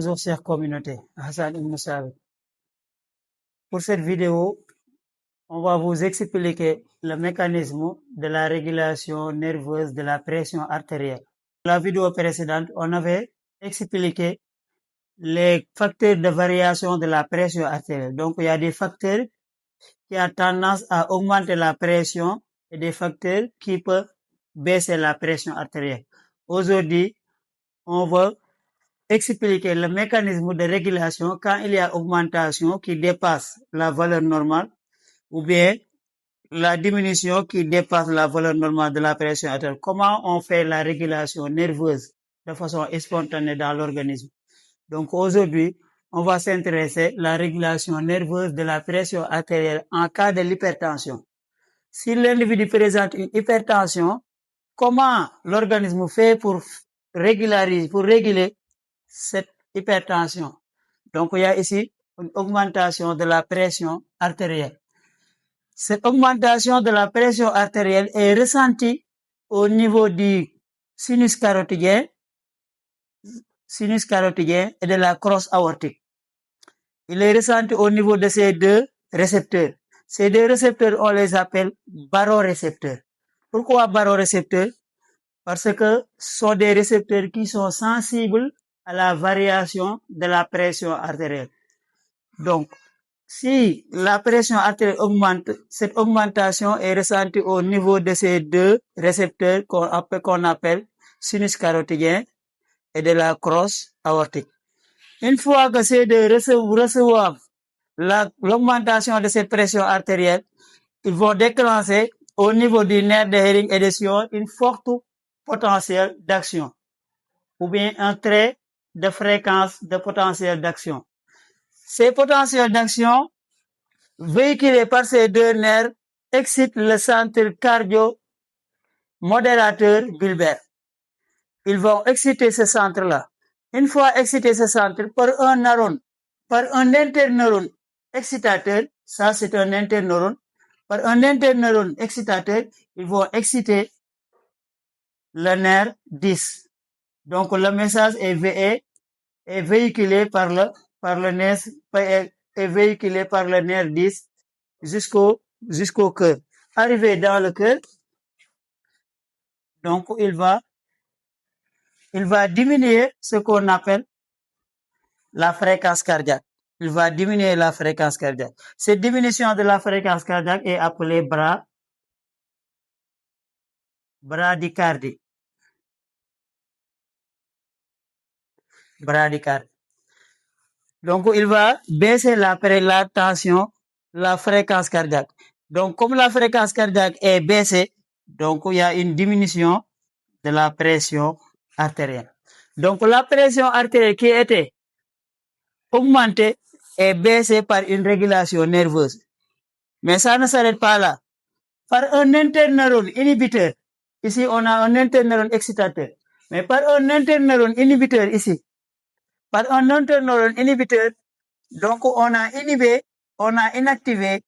Bonjour chère communauté, Hassan Ibn Sabit. Pour cette vidéo, on va vous expliquer le mécanisme de la régulation nerveuse de la pression artérielle. Dans la vidéo précédente, on avait expliqué les facteurs de variation de la pression artérielle. Donc, il y a des facteurs qui ont tendance à augmenter la pression et des facteurs qui peuvent baisser la pression artérielle. Aujourd'hui, on va expliquer le mécanisme de régulation quand il y a augmentation qui dépasse la valeur normale ou bien la diminution qui dépasse la valeur normale de la pression artérielle. Comment on fait la régulation nerveuse de façon spontanée dans l'organisme? Donc aujourd'hui, on va s'intéresser à la régulation nerveuse de la pression artérielle en cas de l'hypertension. Si l'individu présente une hypertension, comment l'organisme fait pour réguler cette hypertension? Donc, il y a ici une augmentation de la pression artérielle. Cette augmentation de la pression artérielle est ressentie au niveau du sinus carotidien et de la crosse aortique. Il est ressenti au niveau de ces deux récepteurs. Ces deux récepteurs, on les appelle barorécepteurs. Pourquoi barorécepteurs? Parce que ce sont des récepteurs qui sont sensibles à la variation de la pression artérielle. Donc, si la pression artérielle augmente, cette augmentation est ressentie au niveau de ces deux récepteurs qu'on appelle sinus carotidien et de la crosse aortique. Une fois que ces deux reçoivent l'augmentation de cette pression artérielle, ils vont déclencher au niveau du nerf de Hering et de Sion une forte potentiel d'action ou bien un trait de fréquence de potentiel d'action. Ces potentiels d'action véhiculés par ces deux nerfs excitent le centre cardio-modérateur bulbaire. Ils vont exciter ce centre-là. Une fois excité ce centre par un interneurone excitateur, ça c'est un interneurone, par un interneurone excitateur, ils vont exciter le nerf 10. Donc le message est véhiculé par le nerf 10 jusqu'au cœur. Arrivé dans le cœur, donc il va diminuer ce qu'on appelle la fréquence cardiaque. Il va diminuer la fréquence cardiaque. Cette diminution de la fréquence cardiaque est appelée bradycardie. Donc, il va baisser la tension, la fréquence cardiaque. Donc, comme la fréquence cardiaque est baissée, donc il y a une diminution de la pression artérielle. Donc, la pression artérielle qui était augmentée est baissée par une régulation nerveuse. Mais ça ne s'arrête pas là. Par un interneurone inhibiteur, ici on a un interneurone excitateur, mais par un interneurone inhibiteur ici, donc on a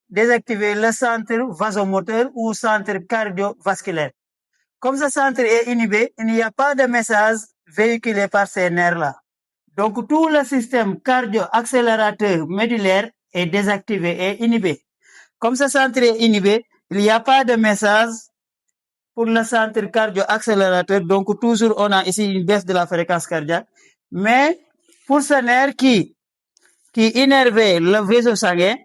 désactivé le centre vasomoteur ou centre cardiovasculaire. Comme ce centre est inhibé, il n'y a pas de message véhiculé par ces nerfs-là. Donc tout le système cardio-accélérateur médulaire est désactivé et inhibé. Comme ce centre est inhibé, il n'y a pas de message pour le centre cardio-accélérateur. Donc toujours on a ici une baisse de la fréquence cardiaque. Mais pour ce nerf qui innervait le vaisseau sanguin,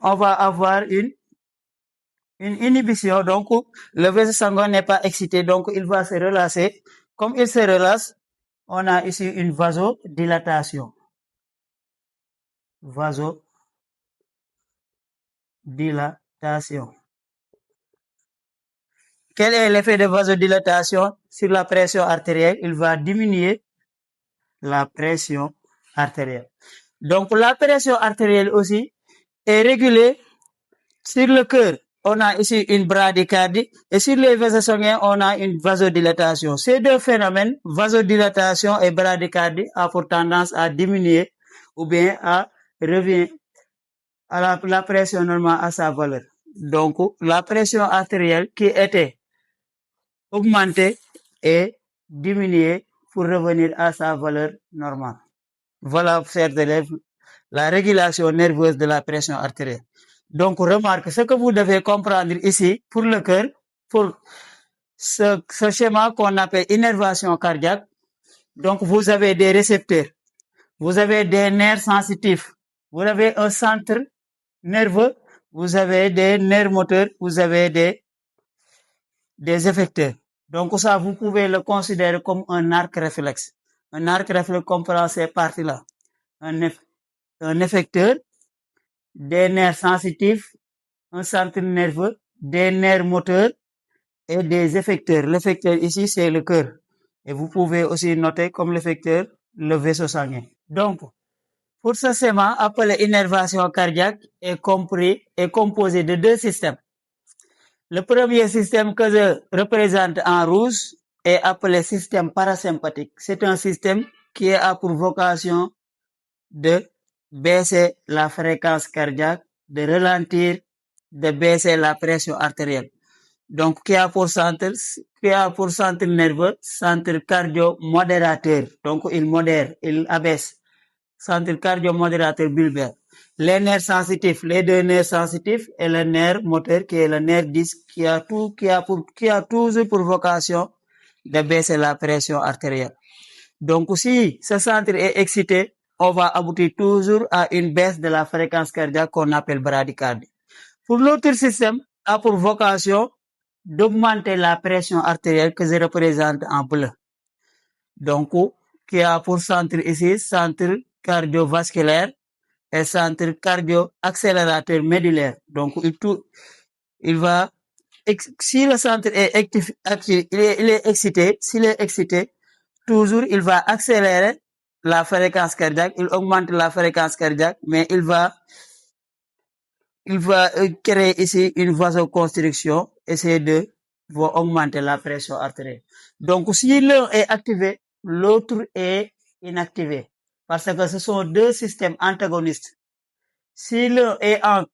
on va avoir une inhibition. Donc le vaisseau sanguin n'est pas excité, donc il va se relâcher. Comme il se relâche, on a ici une vasodilatation. Quel est l'effet de vasodilatation sur la pression artérielle? Il va diminuer la pression artérielle. Donc la pression artérielle aussi est régulée sur le cœur. On a ici une bradycardie et sur les vaisseaux sanguins, on a une vasodilatation. Ces deux phénomènes, vasodilatation et bradycardie, ont pour tendance à diminuer ou bien à revenir à la pression normale à sa valeur. Donc la pression artérielle qui était augmentée est diminuée pour revenir à sa valeur normale. Voilà, chers élèves, la régulation nerveuse de la pression artérielle. Donc, remarque, ce que vous devez comprendre ici, pour le cœur, pour ce schéma qu'on appelle innervation cardiaque, donc vous avez des récepteurs, vous avez des nerfs sensitifs, vous avez un centre nerveux, vous avez des nerfs moteurs, vous avez des effecteurs. Donc ça, vous pouvez le considérer comme un arc réflexe. Un arc réflexe comprend ces parties-là. Un effecteur, des nerfs sensitifs, un centre nerveux, des nerfs moteurs et des effecteurs. L'effecteur ici, c'est le cœur. Et vous pouvez aussi noter comme l'effecteur le vaisseau sanguin. Donc, pour ce schéma appelé innervation cardiaque est composé de deux systèmes. Le premier système que je représente en rouge est appelé système parasympathique. C'est un système qui a pour vocation de baisser la fréquence cardiaque, de ralentir, de baisser la pression artérielle. Donc, qui a pour centre nerveux, centre cardio-modérateur. Donc, il modère, il abaisse. Centre cardio-modérateur bulbaire. Les nerfs sensitifs, les deux nerfs sensitifs et le nerf moteur qui est le nerf 10 qui a toujours pour vocation de baisser la pression artérielle. Donc, si ce centre est excité, on va aboutir toujours à une baisse de la fréquence cardiaque qu'on appelle bradycardie. Pour l'autre système, a pour vocation d'augmenter la pression artérielle que je représente en bleu. Donc, qui a pour centre ici, centre cardiovasculaire et centre cardio-accélérateur médulaire. Donc, il va, si le centre est il est excité, s'il est excité, toujours, il va accélérer la fréquence cardiaque, il augmente la fréquence cardiaque, mais il va créer ici une vasoconstriction et ces deux vont augmenter la pression artérielle. Donc, si l'un est activé, l'autre est inactivé. Parce que ce sont deux systèmes antagonistes. Si l'un est en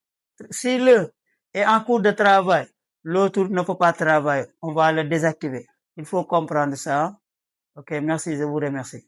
cours de travail, l'autre ne peut pas travailler. On va le désactiver. Il faut comprendre ça. Ok, merci, je vous remercie.